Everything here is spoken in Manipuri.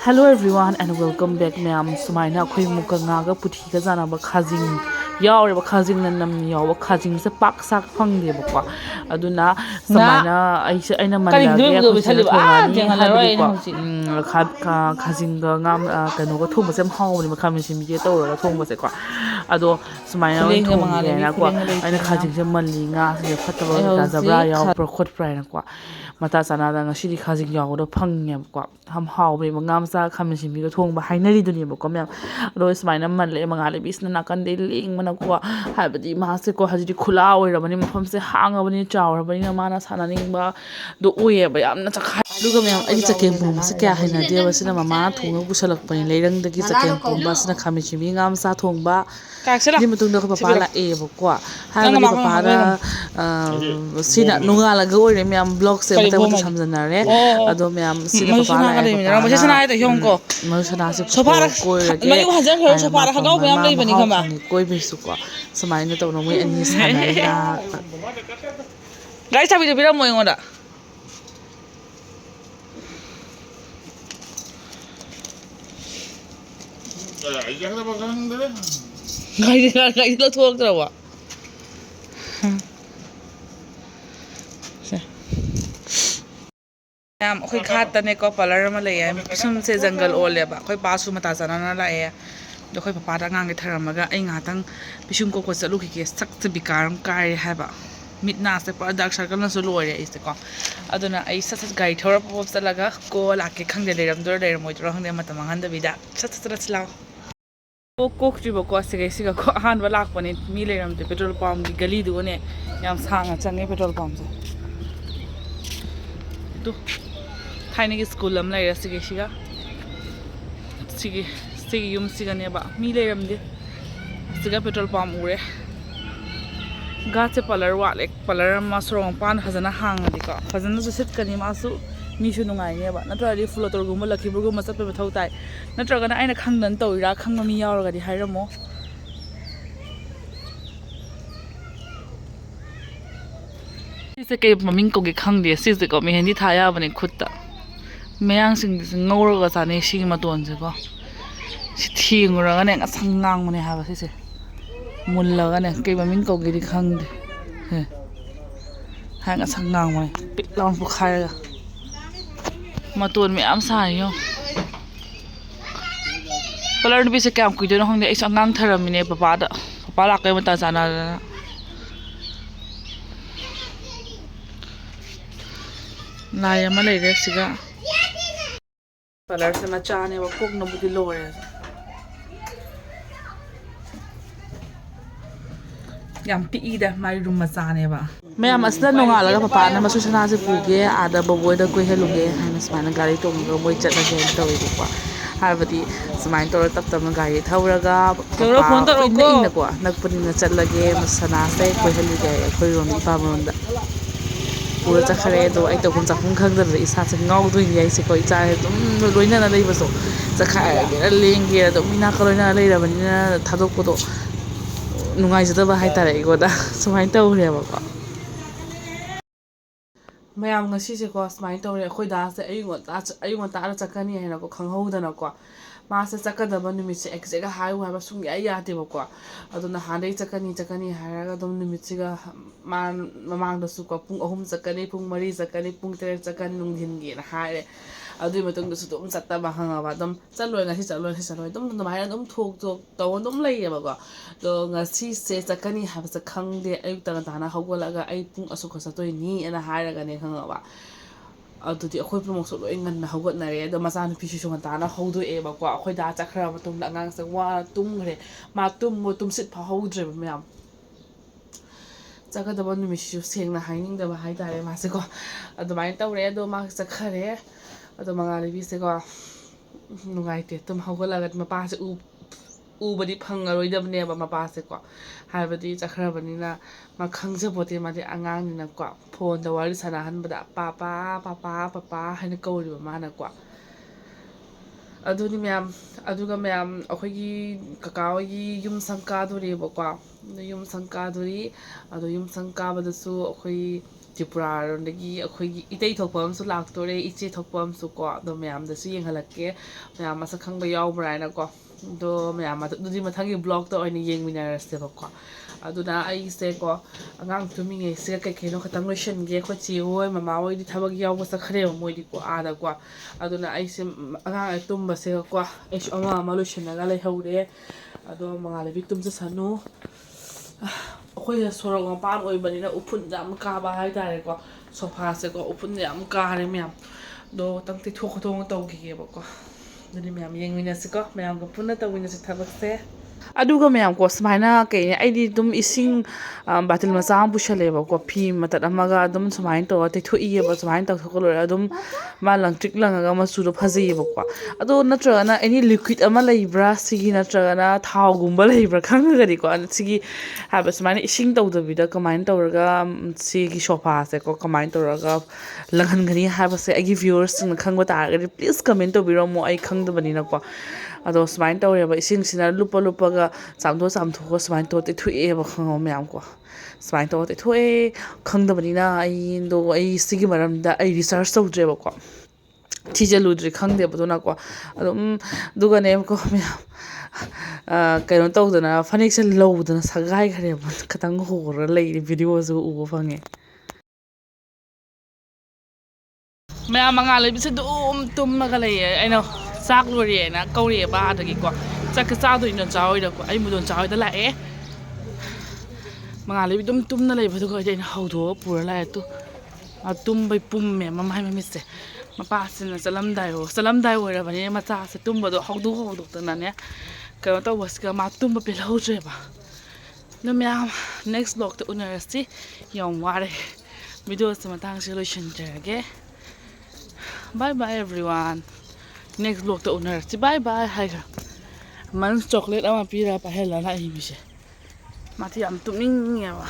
Hello everyone and welcome back ma'am sumaina akhoi muka ngaga puthi ka jana ba khajing yaure ba khajing na namni yaw ba khajing se pak sak phangde ba kwa aduna sumaina aina mallage akhoi se thongani habdi ko khajing ga ngam kano ga thongba sem hawni ma khamin sim je tawra thongba se kwa ado sumaina thongge na kwa aina khajing se malli nga se phataba ka zabra yaw pro khot prai na kwa mata sana da ngasi khajing yaw do phangye kwa ham hawbe ma ngam sa khamin sim ga thongba hainari duni ba ko mem ado sumaina malle mangale bisna nakan de ling mana ko habdi ma se ko haji khula oirabani mafam se hangabani chawrabani mana sana ningba do oye ba yamna chakha duga mem ai chakem bum se kya haina de ba sina mama thonga busalak pani leirang da ki chakem bum ba sina khamin sim ngam sa thongba di mutung da ko papa la e ba ko habdi papa da sina nunga la ga oire mem blog se mata mata samjanare ado mem sina papa la mo sana ai ta hyong ko mo sana se sofa ko mai wa jan khar sofa ra khagau mem lei bani khamba koi bisu ko sumaina to no moi ani sana ya gai sabi de bira mo ngoda gai lo thok tra wa yam khoi khat ta ne ko palar ma le ya sum se jungle ole ba khoi pa su mata sana na la e do khoi papa da ngang ge tharamaga ai nga tang pisum ko chalu ki ke sak se bikaram kai ha ba mit na se pa dark circle na so lore is ko aduna ai sat gai thora pop salaga ko la ke khang de le ram dor de moi tro hang de mata mangan da bida sat lao ko tri ba ko se ga ko han ba lak pani mi le ram de petrol pump gi gali du ne yam sang a change petrol pump se tu thaini gi school am lai ra se ga sigi yum siga ne ba mi le ram de siga petrol pump ure ga che palar wa lek palar ma srong pan hazana hang di ko hazana su sit kani ma su mi su nungai ne ba natra ri floater gum la ki burgo ma sat pe thau tai natra ga na aina khang nan to ira khang mi yaw ga di hairamo se ke maming ko ge khang de si se ko mi hendi thaya bani khutta meyang sing ngor ga sa ne shi ma ton se ko si thingura ga ne ngasang ngang mane ha ba se mullaga ne ke maming ko ge di khang de he ha ngasang ngang mane pik lawn pu khai ga ma ton me am sa yo color bi se kam ku de no hong de isa ngang tharam ne papa la ke mata sana na ya ma le re siga color se na cha ne wa kok no bu di lore yam pi ida mai room ma cha ne ba ma'am asda nonga laga papa na masu sana se puge ada boboy da koi heluge hana smana gari to ngo moi chatna je to wi ko habati smain to tap tam gari thauraga toro phone to ro ko na ko nakpuni na chatlage masana se koi heluge koi rom pa monda pura chakhare do ai to kun chapung khang da isa se ngau do ni ai se koi cha dum loina na lei baso chakha ge lenge do mina ko loina lei ra bani na thadok ko do nungai jada ba hai tare go da smain to ure ba ko mayam ngasi se ko smile tore khoi da se ayung ta ra chakani hena ko khanghouda ko ma se chakada ba numit se exact hai wa ba sung ya ya te ba ko aduna hanai chakani haraga dum numit se ga mamang da su ko pung ahum chakani pung mari chakani pung ter chakani nungdhin ge na haire adui matong da su dum chatta ba hanga ba dum chaloi ngasi dum hai dum thok thok taw dum lai ba ko do ngasi se chakani ha ba khang de ayuk ta na hawgola ga ai pung asu ko satoi ni ana haraga ne khanga ba adudi akhoi promote so loi ngan na hawgot na re do masan pi shu ngan ta na hawdu e ba ko akhoi da chakra ma tum la ngang sa wa tum re ma tum sit pha hawdre ba myam chaka da ban mi shu seng na haining da ba hai da re ma se ko adu mai taw re do ma chakha re adu mangali bi se ko nungai te tum hawgola ga ma pa se u badi phangaroi da ne ba ma pa se ko haibadi chakra bani na ma khangje bote ma de angang ni na ko phone da wari sana han bada papa haina ko ri ma na ko aduni myam aduga myam akhoi gi kakao gi yum sangka duri ba ko yum sangka duri adu yum sangka ba da su akhoi ꯇ꯭ꯔꯤꯄꯨꯔꯥꯔꯣꯝꯗꯒꯤ ꯑꯩꯈꯣꯏꯒꯤ ꯏꯇꯩ ꯊꯣꯛꯄ ꯑꯃꯁꯨ ꯂꯥꯛꯇꯣꯔꯦ ꯏꯆꯦ ꯊꯣꯛꯄ ꯑꯃꯁꯨ ꯀꯣ ꯑꯗꯣ ꯃꯌꯥꯝꯗꯁꯨ ꯌꯦꯡꯍꯜꯂꯛꯀꯦ ꯃꯌꯥꯝ ꯃꯁꯛ ꯈꯪꯕ ꯌꯥꯎꯕ꯭ꯔꯥ ꯍꯥꯏꯅꯀꯣ ꯑꯗꯣ ꯃꯌꯥꯝ ꯑꯗꯨꯗꯤ ꯃꯊꯪꯒꯤ ꯕ꯭ꯂꯣꯛꯇ ꯑꯣꯏꯅ ꯌꯦꯡꯃꯤꯟꯅꯔꯁꯦꯕꯀꯣ ꯑꯗꯨꯅ ꯑꯩꯁꯦꯀꯣ ꯑꯉꯥꯡ ꯇꯨꯝꯃꯤꯉꯩꯁꯤꯒ ꯀꯩꯅꯣ ꯈꯛꯇꯪ ꯂꯣꯏꯁꯤꯟꯒꯦ ꯑꯩꯈꯣꯏ ꯆꯦ ꯍꯣꯏ ꯃꯃꯥ ꯍꯣꯏꯗꯤ ꯊꯕꯛ ꯌꯥꯎꯕ ꯆꯠꯈ꯭ꯔꯦꯕ ꯃꯣꯏꯗꯤꯀꯣ ꯑꯥꯗꯀꯣ ꯑꯗꯨꯅ ꯑꯩꯁꯦ ꯑꯉꯥꯡ ꯇꯨꯝꯕꯁꯦꯒꯀꯣ ꯑꯩꯁꯨ ꯑꯃ ꯂꯣꯏꯁꯤꯜꯂꯒ ꯂꯩꯍꯧꯔꯦ ꯑꯗꯣ ꯃꯉꯥꯜꯂꯩꯕꯤ ꯇꯨꯝꯖꯁꯅꯨ ꯑꯩꯈꯣꯏꯅ ꯁꯣꯔꯣꯛ ꯃꯄꯥꯟ ꯑꯣꯏꯕꯅꯤꯅ ꯎꯐꯨꯟ ꯌꯥꯝ ꯀꯥꯕ ꯍꯥꯏꯇꯥꯔꯦꯀꯣ ꯁꯣꯐꯥꯁꯦꯀꯣ ꯎꯐꯨꯟ ꯌꯥꯝ ꯀꯥꯔꯦ ꯃꯌꯥꯝ ꯑꯗꯣ ꯈꯤꯇꯪ ꯇꯩꯊꯣꯛ ꯈꯣꯠꯇꯣꯛꯅ ꯇꯧꯈꯤꯒꯦꯕꯀꯣ ꯑꯗꯨꯗꯤ ꯃꯌꯥꯝ ꯌꯦꯡꯃꯤꯟꯅꯁꯤꯀꯣ ꯃꯌꯥꯝꯒ ꯄꯨꯟꯅ ꯇꯧꯃꯤꯟꯅꯁꯤ ꯊꯕꯛꯁꯦ ꯑꯗꯨꯒ ꯃꯌꯥꯝꯀꯣ ꯁꯨꯃꯥꯏꯅ ꯀꯩꯅꯤ ꯑꯩꯗꯤ ꯑꯗꯨꯝ ꯏꯁꯤꯡ ꯕꯥꯇꯤꯜ ꯃꯆꯥ ꯑꯃ ꯄꯨꯁꯜꯂꯦꯕꯀꯣ ꯐꯤ ꯃꯇꯠ ꯑꯃꯒ ꯑꯗꯨꯝ ꯁꯨꯃꯥꯏꯅ ꯇꯧꯔꯒ ꯇꯩꯊꯣꯛꯏꯑꯕ ꯁꯨꯃꯥꯏꯅ ꯇꯧꯊꯣꯛꯄ ꯂꯣꯏꯔꯒ ꯑꯗꯨꯝ ꯃꯥ ꯂꯪꯇ꯭ꯔꯤꯛ ꯂꯪꯉꯒ ꯃꯆꯨꯗꯣ ꯐꯖꯩꯌꯦꯕꯀꯣ ꯑꯗꯣ ꯅꯠꯇ꯭ꯔꯒꯅ ꯑꯦꯅꯤ ꯂꯤꯀ꯭ꯋꯤꯠ ꯑꯃ ꯂꯩꯕ꯭ꯔꯥ ꯁꯤꯒꯤ ꯅꯠꯇ꯭ꯔꯒꯅ ꯊꯥꯎꯒꯨꯝꯕ ꯂꯩꯕ꯭ꯔꯥ ꯈꯪꯉꯒꯗꯤꯀꯣ ꯁꯤꯒꯤ ꯍꯥꯏꯕ ꯁꯨꯃꯥꯏꯅ ꯏꯁꯤꯡ ꯇꯧꯗꯕꯤꯗ ꯀꯃꯥꯏꯅ ꯇꯧꯔꯒ ꯁꯤꯒꯤ ꯁꯣꯐꯥꯁꯦꯀꯣ ꯀꯃꯥꯏꯅ ꯇꯧꯔꯒ ꯂꯪꯍꯟꯒꯅꯤ ꯍꯥꯏꯕꯁꯦ ꯑꯩꯒꯤ ꯚ꯭ꯌꯨꯋꯔꯁꯤꯡꯅ ꯈꯪꯕ ꯇꯥꯔꯒꯗꯤ ꯄ꯭ꯂꯤꯖ ꯀꯃꯦꯟ ꯇꯧꯕꯤꯔꯝꯃꯣ ꯑꯩ ꯈꯪꯗꯕꯅꯤꯅꯀꯣ ꯑꯗꯣ ꯁꯨꯃꯥꯏꯅ ꯇꯧꯔꯦꯕ ꯏꯁꯤꯡꯁꯤꯅ ꯂꯨꯞꯄꯒ ꯆꯥꯝꯊꯣꯛꯑꯒ ꯁꯨꯃꯥꯏꯅ ꯇꯧꯔ ꯇꯩꯊꯣꯛꯑꯦꯕ ꯈꯪꯉꯕ ꯃꯌꯥꯝꯀꯣ ꯁꯨꯃꯥꯏꯅ ꯇꯧꯔ ꯇꯩꯊꯣꯛꯑꯦ ꯈꯪꯗꯕꯅꯤ나 ꯑꯩ ꯁꯤꯒꯤ ꯃꯔꯝꯗ ꯑꯩ ꯔꯤꯁꯔꯁ ꯇꯧꯗ꯭ꯔꯦꯕꯀꯣ ꯊꯤꯖꯤꯜꯂꯨꯗ꯭ꯔꯤ ꯈꯪꯗꯦꯕ ꯑꯗꯨꯅꯀꯣ ꯑꯗꯨꯝ ꯑꯗꯨꯒꯅꯦꯕꯀꯣ ꯃꯌꯥꯝ ꯀꯩꯅꯣ ꯇꯧꯗꯅ ꯐꯅꯦꯛꯁꯦ ꯂꯧꯗꯅ ꯁꯒꯥꯏꯈ꯭ꯔꯦꯕ ꯈꯤꯇꯪ ꯍꯣꯔꯒ ꯂꯩꯔꯤ ꯚꯤꯗꯤꯑꯣꯁꯨ ꯎꯕ ꯐꯪꯉꯦ ꯃꯌꯥꯝ ꯃꯉꯥꯜꯂꯩꯕꯤꯁꯦ ꯑꯗꯨꯝ ꯇꯨꯝꯃꯒ ꯂꯩꯌꯦ ꯑꯩꯅ ꯆꯥꯛ ꯂꯣꯏꯔꯦꯅ ꯀꯧꯔꯛꯑꯦꯕ ꯑꯗꯒꯤꯀꯣ ꯆꯥꯛꯀ ꯆꯥꯗꯣꯏꯅꯣ ꯆꯥꯔꯣꯏꯗꯀꯣ ꯑꯩ ꯃꯨꯗꯣꯟ ꯆꯥꯔꯣꯏꯗ ꯂꯥꯛꯑꯦ ꯃꯉꯥꯜꯂꯩꯕꯤ ꯑꯗꯨꯝ ꯇꯨꯝꯅ ꯂꯩꯕꯗꯨꯒ ꯑꯩꯅ ꯍꯧꯗꯣꯛꯑꯒ ꯄꯨꯔ ꯂꯥꯛꯑꯦ ꯇꯨꯝꯕꯩ ꯄꯨꯝꯃꯦ ꯃꯃꯥꯏ ꯃꯃꯤꯠꯁꯦ ꯃꯄꯥꯁꯤꯅ ꯆꯠꯂꯝꯗꯥꯏ ꯑꯣꯏꯔꯕꯅꯤꯅ ꯃꯆꯥꯁꯦ ꯇꯨꯝꯕꯗꯣ ꯍꯧꯗꯣꯛꯇꯅꯅꯦ ꯀꯩꯅꯣ ꯇꯧꯕꯁꯤꯒ ꯃꯥ ꯇꯨꯝꯕ ꯄꯦꯜꯍꯧꯗ꯭ꯔꯦꯕ ꯑꯗꯨ ꯃꯌꯥꯝ ꯅꯦꯛꯁ ꯕ꯭ꯂꯣꯛꯇ ꯎꯅꯔꯁꯤ ꯌꯥꯝ ꯋꯥꯔꯦ ꯚꯤꯗꯤꯑꯣꯁꯦ ꯃꯇꯥꯡꯁꯦ ꯂꯣꯏꯁꯤꯟꯖꯔꯒꯦ ꯕꯥꯏ ꯕꯥꯏ ꯑꯦꯕ꯭ꯔꯤꯋꯥꯟ ꯅꯦꯛꯁ ꯕ꯭ꯂꯣꯛꯇ ꯎꯅꯔꯁꯤ ꯕꯥꯏ ꯕꯥꯏ ꯍꯥꯏꯈ꯭ꯔ ꯃꯟꯁ ꯆꯣꯀ꯭ꯂꯦꯠ ꯑꯃ ꯄꯤꯔꯒ ꯄꯥꯏꯍꯜꯂ ꯂꯥꯛꯏ ꯃꯤꯁꯦ ꯃꯥꯗꯤ ꯌꯥꯝ ꯇꯨꯝꯅꯤꯡꯉꯦꯕ